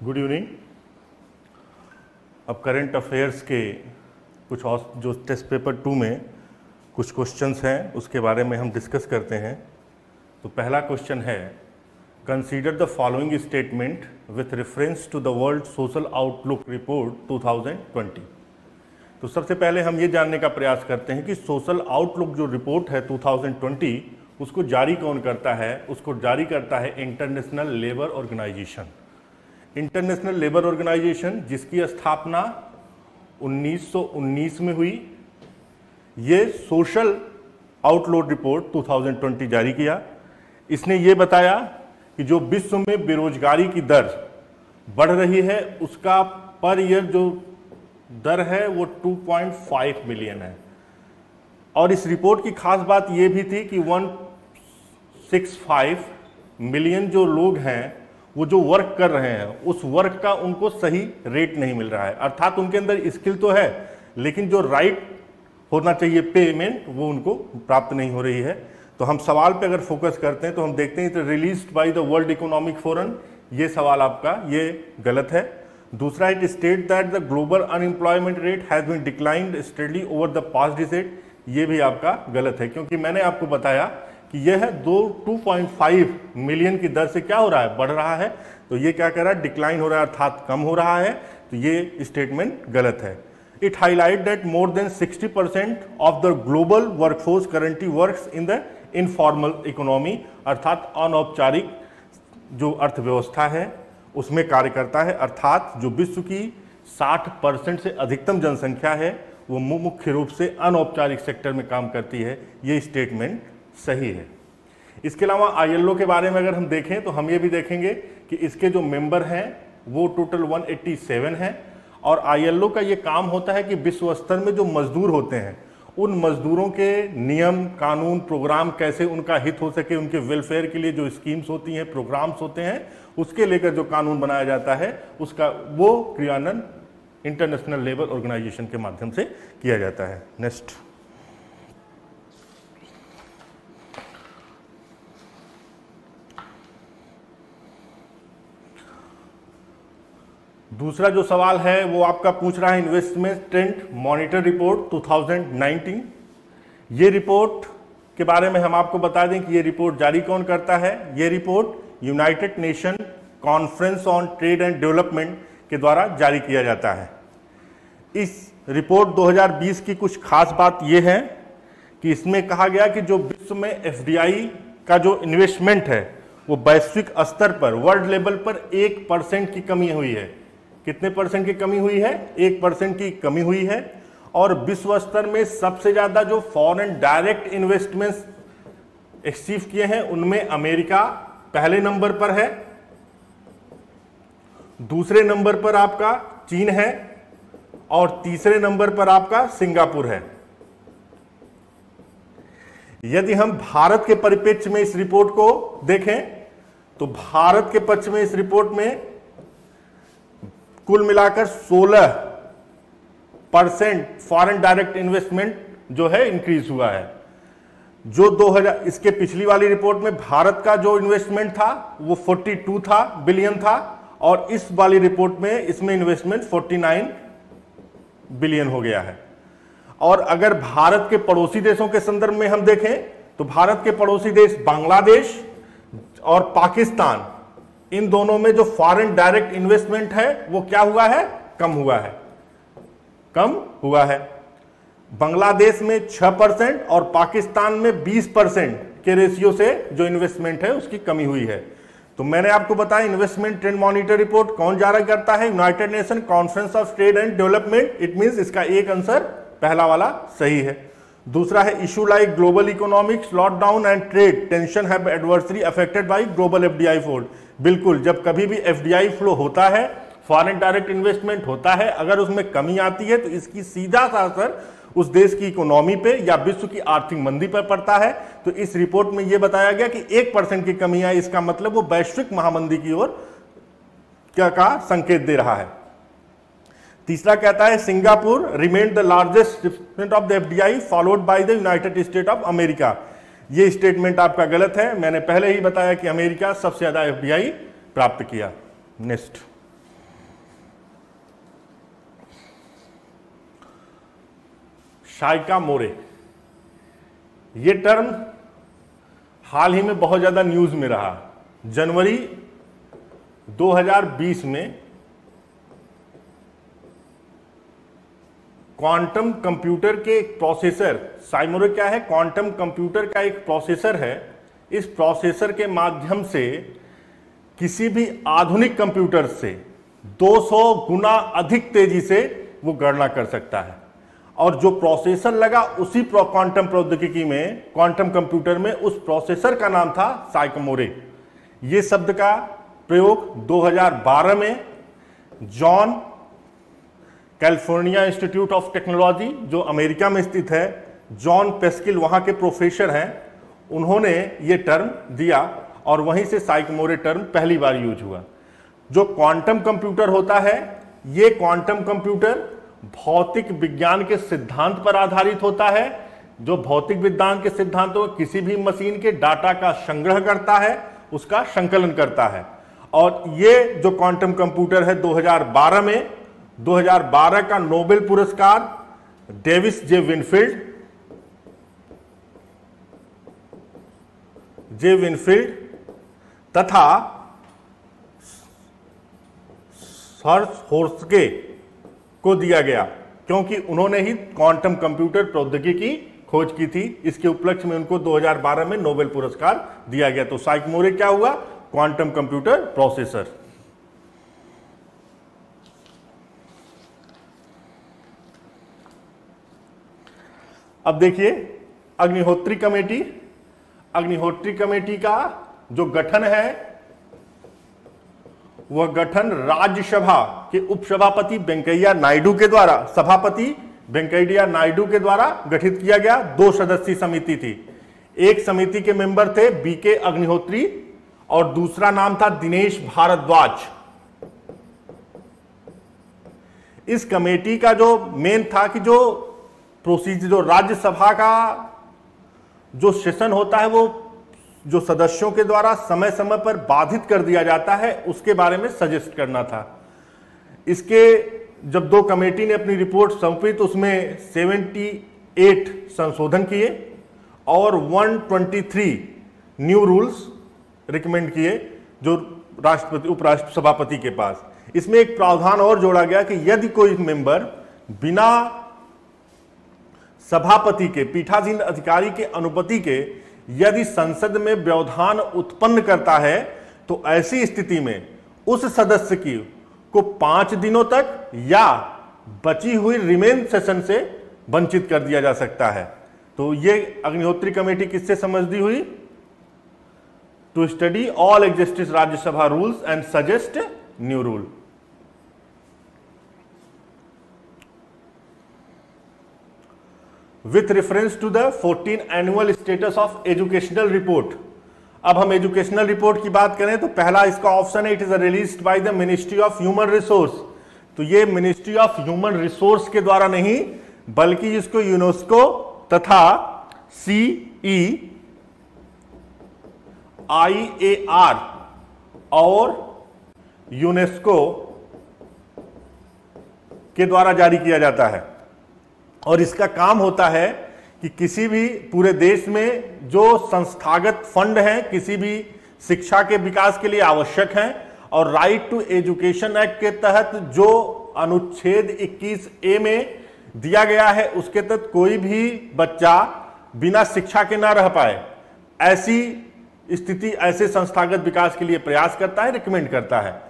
Good evening. अब current affairs के कुछ और जो टेस्ट पेपर 2 में कुछ क्वेश्चंस हैं उसके बारे में हम डिस्कस करते हैं। तो पहला क्वेश्चन है, consider the following statement with reference to the World Social Outlook report 2020। तो सबसे पहले हम ये जानने का प्रयास करते हैं कि सोशल आउटलुक जो रिपोर्ट है 2020 उसको जारी कौन करता है। उसको जारी करता है International Labour Organization. International Labour Organization जिसकी स्थापना 1919 में हुई, ये सोशल आउटलुक रिपोर्ट 2020 जारी किया। इसने ये बताया कि जो विश्व में बेरोजगारी की दर बढ़ रही है उसका पर ईयर जो दर है वो 2.5 मिलियन है। और इस रिपोर्ट की खास बात ये भी थी कि 165 मिलियन जो लोग हैं वो जो वर्क कर रहे हैं उस वर्क का उनको सही रेट नहीं मिल रहा है। अर्थात उनके अंदर स्किल तो है लेकिन जो राइट होना चाहिए पेमेंट वो उनको प्राप्त नहीं हो रही है। तो हम सवाल पे अगर फोकस करते हैं तो हम देखते हैं released by the World Economic Forum, ये सवाल आपका ये गलत है। दूसरा है state that the global unemployment rate has been declined steadily over the past decade, ये भी आपका गलत है क्योंकि मैंने आपको बताया कि यह 2.5 मिलियन की दर से क्या हो रहा है, बढ़ रहा है। तो ये क्या कर रहा है, डिक्लाइन हो रहा है अर्थात कम हो रहा है। तो ये स्टेटमेंट गलत है। It highlight that more than 60% of the global workforce currently works in the informal economy, अर्थात अनौपचारिक जो अर्थव्यवस्था है उसमें कार्य करता है। अर्थात जो विश्व की 60% से अधिकतम जनसंख्या है वो मुख्य रूप से अनौपचारिक सेक्टर में काम करती है। ये स्टेटमेंट सही है। इसके अलावा आईएलओ के बारे में अगर हम देखें तो हम ये भी देखेंगे कि इसके जो मेंबर हैं वो टोटल 187 हैं। और आईएलओ का ये काम होता है कि विश्व स्तर में जो मजदूर होते हैं उन मजदूरों के नियम कानून प्रोग्राम कैसे उनका हित हो सके, उनके वेलफेयर के लिए जो स्कीम्स होती हैं प्रोग्राम्स होते हैं उसके लेकर जो कानून बनाया जाता है उसका वो क्रियान्वयन इंटरनेशनल लेबर ऑर्गेनाइजेशन के माध्यम से किया जाता है। नेक्स्ट, दूसरा जो सवाल है वो आपका पूछ रहा है इन्वेस्टमेंट ट्रेंड मॉनिटर रिपोर्ट 2019। ये रिपोर्ट के बारे में हम आपको बता दें कि ये रिपोर्ट जारी कौन करता है। ये report United nation conference on trade and development के द्वारा जारी किया जाता है। इस रिपोर्ट 2020 की कुछ खास बात ये है कि इसमें कहा गया कि जो विश्व में एफडीआई का जो इन्वेस्टमेंट है वो वैश्विक स्तर पर वर्ल्ड लेवल पर 1% की कमी हुई है। कितने परसेंट की कमी हुई है, 1% की कमी हुई है। और विश्व स्तर में सबसे ज्यादा जो फॉरेन डायरेक्ट इन्वेस्टमेंट्स अचीव किए हैं उनमें अमेरिका पहले नंबर पर है, दूसरे नंबर पर आपका चीन है और तीसरे नंबर पर आपका सिंगापुर है। यदि हम भारत के परिप्रेक्ष्य में इस रिपोर्ट को देखें तो भारत के पक्ष में इस रिपोर्ट में कुल मिलाकर 16% फॉरेन डायरेक्ट इन्वेस्टमेंट जो है इंक्रीज हुआ है। जो 2000 इसके पिछली वाली रिपोर्ट में भारत का जो इन्वेस्टमेंट था वो 42 बिलियन था और इस वाली रिपोर्ट में इसमें इन्वेस्टमेंट 49 बिलियन हो गया है। और अगर भारत के पड़ोसी देशों के संदर्भ में हम देखें तो भारत के पड़ोसी देश बांग्लादेश और पाकिस्तान, इन दोनों में जो फॉरेन डायरेक्ट इन्वेस्टमेंट है वो क्या हुआ है, कम हुआ है, कम हुआ है। बांग्लादेश में 6% और पाकिस्तान में 20% के रेशियो से जो इन्वेस्टमेंट है उसकी कमी हुई है। तो मैंने आपको बताया इन्वेस्टमेंट ट्रेंड मॉनिटर रिपोर्ट कौन जारी करता है, United nation conference of trade and development. It means इसका एक आंसर पहला वाला सही है। दूसरा है issue like global economics lockdown and trade tension have adversely affected by global FDI flow. बिल्कुल, जब कभी भी एफडीआई फ्लो होता है, फॉरेन डायरेक्ट इन्वेस्टमेंट होता है, अगर उसमें कमी आती है तो इसकी सीधा सा असर उस देश की इकोनॉमी पे या विश्व की आर्थिक मंदी पर पड़ता है। तो इस रिपोर्ट में यह बताया गया कि 1% की कमी आई, इसका मतलब वो वैश्विक महामंदी की ओर क्या का संकेत दे रहा है। तीसरा कहता है Singapore remain the largest recipient of the FDI followed by the United state of America. ये स्टेटमेंट आपका गलत है। मैंने पहले ही बताया कि अमेरिका सबसे ज्यादा एफडीआई प्राप्त किया। नेक्स्ट, साइकोमोरे, ये टर्म हाल ही में बहुत ज्यादा न्यूज में रहा। जनवरी 2020 में क्वांटम कंप्यूटर के एक प्रोसेसर, साइमोरे क्या है, क्वांटम कंप्यूटर का एक प्रोसेसर है। इस प्रोसेसर के माध्यम से किसी भी आधुनिक कंप्यूटर से 200 गुना अधिक तेजी से वो गणना कर सकता है। और जो प्रोसेसर लगा उसी क्वांटम प्रौद्योगिकी में, क्वांटम कंप्यूटर में, उस प्रोसेसर का नाम था साइकोमोरे। ये शब्द का प्रयोग 2012 में John California institute of technology, जो अमेरिका में स्थित है, जॉन पेस्किल वहां के प्रोफेसर हैं, उन्होंने ये टर्म दिया और वहीं से साइकोमोरे टर्म पहली बार यूज हुआ। जो क्वांटम कंप्यूटर होता है, ये क्वांटम कंप्यूटर भौतिक विज्ञान के सिद्धांत पर आधारित होता है, जो भौतिक विज्ञान के सिद्धांतों में किसी भी मशीन के डाटा का संग्रह करता है, उसका संकलन करता है। और ये जो क्वांटम कंप्यूटर है 2012 का नोबेल पुरस्कार डेविस जे विनफील्ड तथा सर्च होर्स्के को दिया गया, क्योंकि उन्होंने ही क्वांटम कंप्यूटर प्रौद्योगिकी की खोज की थी। इसके उपलक्ष्य में उनको 2012 में नोबेल पुरस्कार दिया गया। तो साइकोमोरे क्या हुआ, क्वांटम कंप्यूटर प्रोसेसर। अब देखिए अग्निहोत्री कमेटी का जो गठन है, वह गठन राज्यसभा के उपसभापति वेंकैया नायडू के द्वारा, सभापति वेंकैया नायडू के द्वारा गठित किया गया। 2 सदस्यीय समिति थी। एक समिति के मेंबर थे बीके अग्निहोत्री और दूसरा नाम था दिनेश भारद्वाज। इस कमेटी का जो मेन था कि जो प्रोसीजर, जो राज्यसभा का जो सेशन होता है, वो जो सदस्यों के द्वारा समय समय पर बाधित कर दिया जाता है, उसके बारे में सजेस्ट करना था। इसके जब 2 कमेटी ने अपनी रिपोर्ट सौंपी तो उसमें 78 संशोधन किए और 123 न्यू रूल्स रिकमेंड किए जो राष्ट्रपति, उपराष्ट्रपति, सभापति के पास। इसमें एक प्रावधान और जोड़ा गया कि यदि कोई मेंबर बिना सभापति के, पीठासीन अधिकारी के अनुमति के यदि संसद में व्यवधान उत्पन्न करता है, तो ऐसी स्थिति में उस सदस्य की को 5 दिनों तक या बची हुई रिमेन सेशन से वंचित कर दिया जा सकता है। तो ये अग्निहोत्री कमेटी किससे समझती हुई, to study all existing Rajya Sabha rules and suggest new rule. With reference to the 14th annual status of educational report, अब हम एजुकेशनल रिपोर्ट की बात करें तो पहला इसका ऑप्शन है, it is released by the ministry of human resource. तो ये मिनिस्ट्री ऑफ ह्यूमन रिसोर्स के द्वारा नहीं, बल्कि इसको यूनेस्को तथा CEIAR और यूनेस्को के द्वारा जारी किया जाता है। और इसका काम होता है कि किसी भी पूरे देश में जो संस्थागत फंड हैं, किसी भी शिक्षा के विकास के लिए आवश्यक हैं, और राइट टू एजुकेशन एक्ट के तहत जो अनुच्छेद 21A में दिया गया है, उसके तहत कोई भी बच्चा बिना शिक्षा के ना रह पाए, ऐसी स्थिति, ऐसे संस्थागत विकास के लिए प्रयास करता है, रिकमेंड करता है।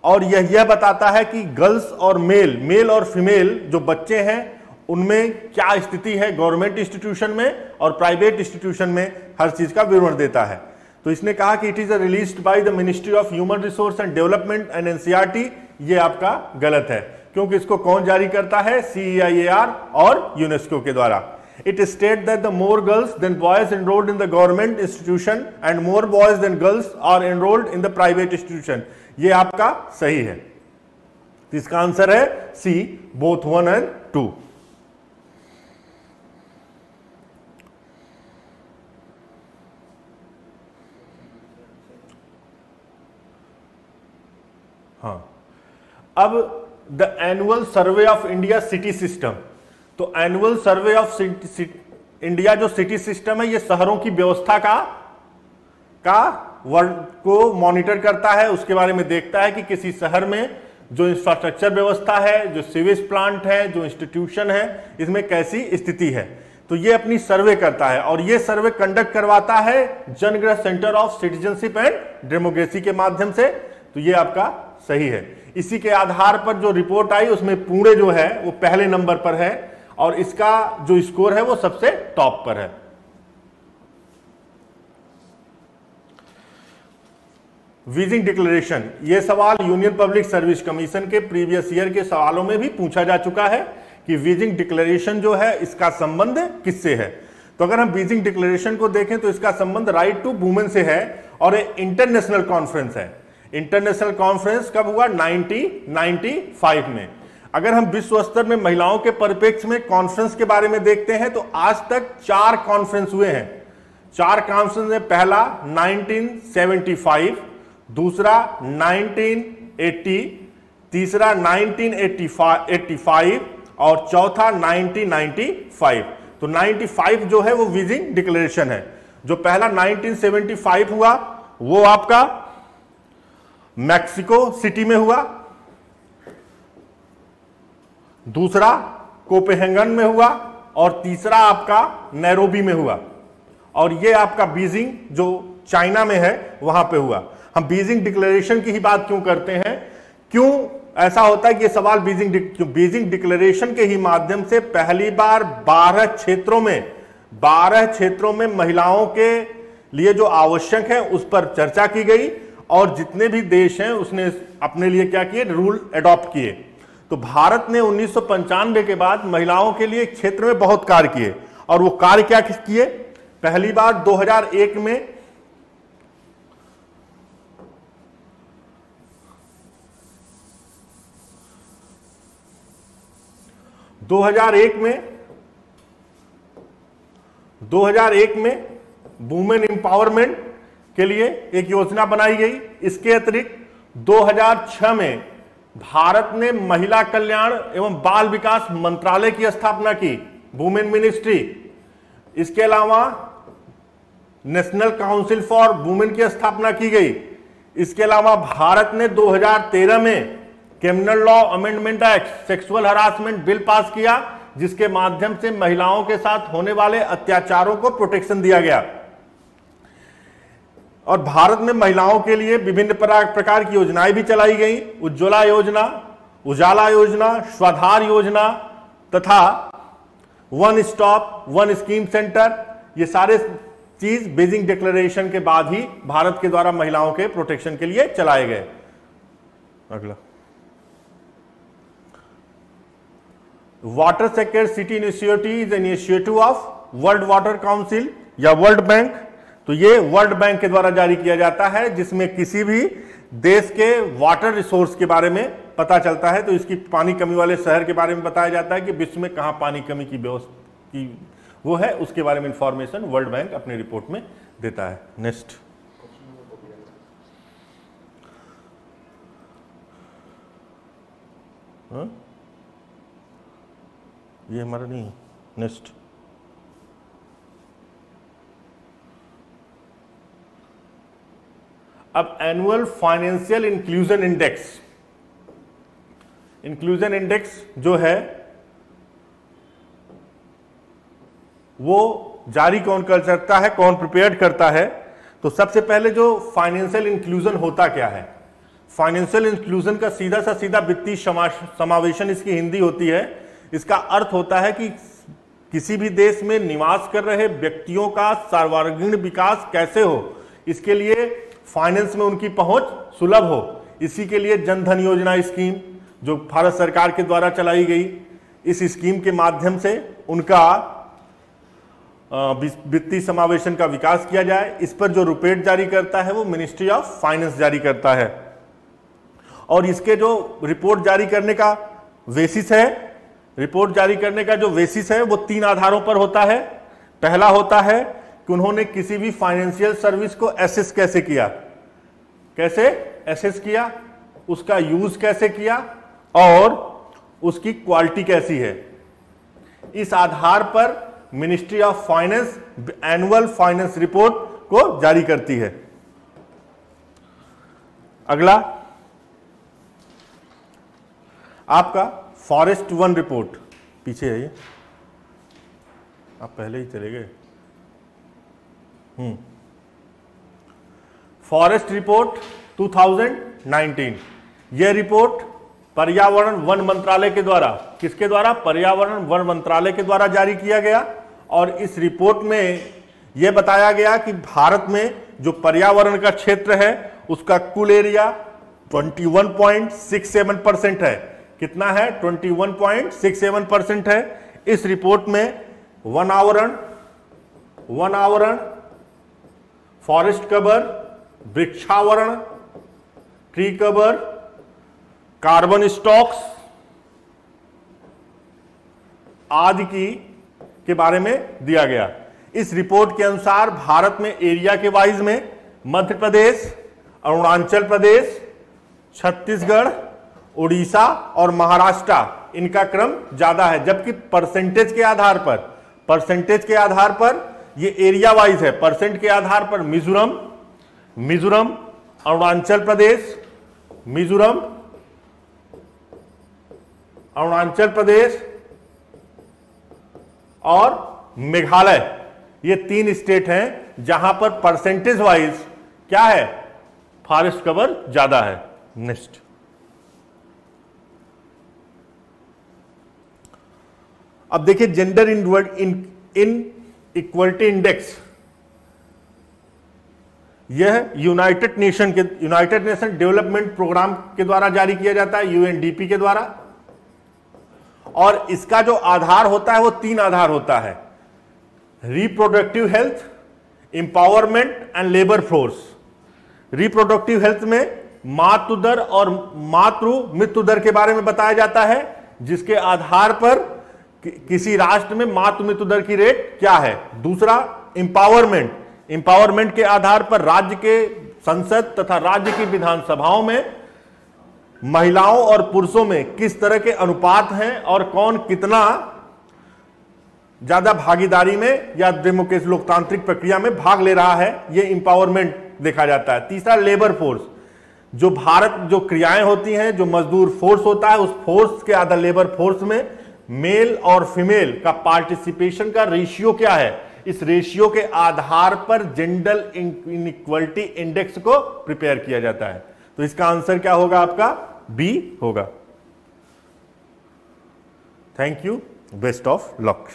और यह बताता है कि गर्ल्स और मेल और फीमेल जो बच्चे हैं उनमें क्या स्थिति है गवर्नमेंट इंस्टीट्यूशन में और प्राइवेट इंस्टीट्यूशन में, हर चीज का विवरण देता है। तो इसने कहा कि it is released by the ministry of human resource and development and NCERT. ये आपका गलत है, क्योंकि इसको कौन जारी करता है, CEIAR और यूनेस्को के द्वारा। It state that the more girls than boys enrolled in the government institution and more boys than girls are enrolled in the private institution. ये आपका सही है। तो इसका आंसर है सी, बोथ 1 and 2। हाँ, अब the annual survey of India city system. तो एनुअल सर्वे ऑफ इंडिया जो सिटी सिस्टम है, ये शहरों की व्यवस्था का वर्ड को मॉनिटर करता है, उसके बारे में देखता है कि किसी शहर में जो इंफ्रास्ट्रक्चर व्यवस्था है, जो सीवेज प्लांट है, जो इंस्टीट्यूशन है, इसमें कैसी स्थिति है। तो ये अपनी सर्वे करता है और ये सर्वे कंडक्ट करवाता है जनगणना centre of citizenship and democracy के माध्यम से। तो ये आपका सही है। इसी के आधार पर जो रिपोर्ट आई उसमें पुणे जो है वो पहले नंबर पर है और इसका जो स्कोर है वो सबसे टॉप पर है। वीजिंग डिक्लेरेशन, ये सवाल यूनियन पब्लिक सर्विस कमीशन के प्रीवियस ईयर के सवालों में भी पूछा जा चुका है कि वीजिंग डिक्लेरेशन जो है इसका संबंध किससे है। तो अगर हम वीजिंग डिक्लेरेशन को देखें तो इसका संबंध राइट टू वुमेन से है और एक इंटरनेशनल कॉन्फ्रेंस है। इंटरनेशनल कॉन्फ्रेंस कब हुआ? 1995 में। अगर हम विश्व स्तर में महिलाओं के परिप्रेक्ष्य में कॉन्फ्रेंस के बारे में देखते हैं तो आज तक 4 कॉन्फ्रेंस हुए हैं। 4 कॉन्फ्रेंस में पहला 1975, दूसरा 1980, तीसरा 1985 और चौथा 1995। तो 95 जो है वो वीजिंग डिक्लेरेशन है। जो पहला 1975 हुआ वो आपका मैक्सिको सिटी में हुआ, दूसरा कोपेनहेगन में हुआ और तीसरा आपका नैरोबी में हुआ और ये आपका बीजिंग जो चाइना में है वहां पे हुआ। हम बीजिंग डिक्लेरेशन की ही बात क्यों करते हैं? क्यों ऐसा होता है कि ये सवाल बीजिंग डिक्लेरेशन के ही माध्यम से पहली बार 12 क्षेत्रों में महिलाओं के लिए जो आवश्यक है उस पर चर्चा की गई और जितने भी देश हैं उसने अपने लिए क्या किए? रूल एडॉप्ट किए। तो भारत ने 1995 के बाद महिलाओं के लिए क्षेत्र में बहुत कार्य किए और वो कार्य क्या किए? पहली बार 2001 में वुमेन एम्पावरमेंट के लिए एक योजना बनाई गई। इसके अतिरिक्त 2006 में भारत ने महिला कल्याण एवं बाल विकास मंत्रालय की स्थापना की, वुमेन मिनिस्ट्री। इसके अलावा नेशनल काउंसिल फॉर वुमेन की स्थापना की गई। इसके अलावा भारत ने 2013 में criminal law amendment act sexual harassment bill pass किया जिसके माध्यम से महिलाओं के साथ होने वाले अत्याचारों को प्रोटेक्शन दिया गया। और भारत में महिलाओं के लिए विभिन्न प्रकार की योजनाएं भी चलाई गई। उज्ज्वला योजना, उजाला योजना, स्वाधार योजना तथा one stop one scheme centre, ये सारे चीज बीजिंग डिक्लेरेशन के बाद ही भारत के द्वारा महिलाओं के प्रोटेक्शन के लिए चलाए गए। अगला, water sector city initiative is initiative of world water council या वर्ल्ड बैंक। तो ये वर्ल्ड बैंक के द्वारा जारी किया जाता है जिसमें किसी भी देश के वाटर रिसोर्स के बारे में पता चलता है। तो इसकी पानी कमी वाले शहर के बारे में बताया जाता है कि विश्व में कहां पानी कमी की व्यवस्था की वो है, उसके बारे में इंफॉर्मेशन वर्ल्ड बैंक अपनी रिपोर्ट में देता है। नेक्स्ट, ये हमारा नहीं है। नेक्स्ट, अब एनुअल फाइनेंशियल इंक्लूजन इंडेक्स जो है वो जारी कौन कर सकता है, कौन प्रिपेयर करता है? तो सबसे पहले जो फाइनेंशियल इंक्लूजन होता क्या है? फाइनेंशियल इंक्लूजन का सीधा वित्तीय समावेशन इसकी हिंदी होती है। इसका अर्थ होता है कि किसी भी देश में निवास कर रहे व्यक्तियों का सर्वांगीण विकास कैसे हो, इसके लिए फाइनेंस में उनकी पहुंच सुलभ हो। इसी के लिए जनधन योजना स्कीम जो भारत सरकार के द्वारा चलाई गई, इस स्कीम के माध्यम से उनका वित्तीय समावेशन का विकास किया जाए। इस पर जो रिपोर्ट जारी करता है वो मिनिस्ट्री ऑफ फाइनेंस जारी करता है और इसके जो रिपोर्ट जारी करने का बेसिस है, रिपोर्ट जारी करने का जो बेसिस है वो 3 आधारों पर होता है। पहला होता है कि उन्होंने किसी भी फाइनेंशियल सर्विस को एसेस कैसे किया, उसका यूज कैसे किया और उसकी क्वालिटी कैसी है। इस आधार पर ministry of finance annual finance report को जारी करती है। अगला आपका फॉरेस्ट वन रिपोर्ट, पीछे है ये, आप पहले ही चले गए। फॉरेस्ट रिपोर्ट 2019, यह रिपोर्ट पर्यावरण वन मंत्रालय के द्वारा, किसके द्वारा? पर्यावरण वन मंत्रालय के द्वारा जारी किया गया। और इस रिपोर्ट में यह बताया गया कि भारत में जो पर्यावरण का क्षेत्र है उसका कुल एरिया 21.67% है। कितना है? 21.67% है। इस रिपोर्ट में वन आवरण, फॉरेस्ट कवर, वृक्षावरण, ट्री कवर, कार्बन स्टॉक्स आदि के बारे में दिया गया। इस रिपोर्ट के अनुसार भारत में एरिया के वाइज में मध्य प्रदेश, अरुणाचल प्रदेश, छत्तीसगढ़, उड़ीसा और महाराष्ट्र, इनका क्रम ज्यादा है। जबकि परसेंटेज के आधार पर ये एरिया वाइज है। परसेंट के आधार पर मिजोरम, अरुणाचल प्रदेश और मेघालय, ये 3 स्टेट हैं जहां पर परसेंटेज वाइज क्या है? फॉरेस्ट कवर ज्यादा है। नेक्स्ट, अब देखिए जेंडर इन इक्वलिटी इंडेक्स, यह यूनाइटेड नेशन डेवलपमेंट प्रोग्राम के द्वारा जारी किया जाता है, यूएनडीपी के द्वारा। और इसका जो आधार होता है वो 3 आधार होता है: reproductive health, empowerment and labour force. Reproductive health में मातृ दर और मातृ मृत्यु दर के बारे में बताया जाता है, जिसके आधार पर किसी राष्ट्र में मातृ मृत्यु दर की रेट क्या है। दूसरा इंपावरमेंट के आधार पर राज्य के संसद तथा राज्य की विधानसभाओं में महिलाओं और पुरुषों में किस तरह के अनुपात हैं और कौन कितना ज्यादा भागीदारी में या डेमोक्रेसी लोकतांत्रिक प्रक्रिया में भाग ले रहा है, यह इंपावरमेंट देखा जाता है। तीसरा लेबर फोर्स, जो क्रियाएं होती हैं, जो मजदूर फोर्स होता है, उस फोर्स के आधार लेबर फोर्स में मेल और फीमेल का पार्टिसिपेशन का रेशियो क्या है, इस रेशियो के आधार पर जेंडर इनइक्वालिटी इंडेक्स को प्रिपेयर किया जाता है। तो इसका आंसर क्या होगा? आपका बी होगा। Thank you, best of luck.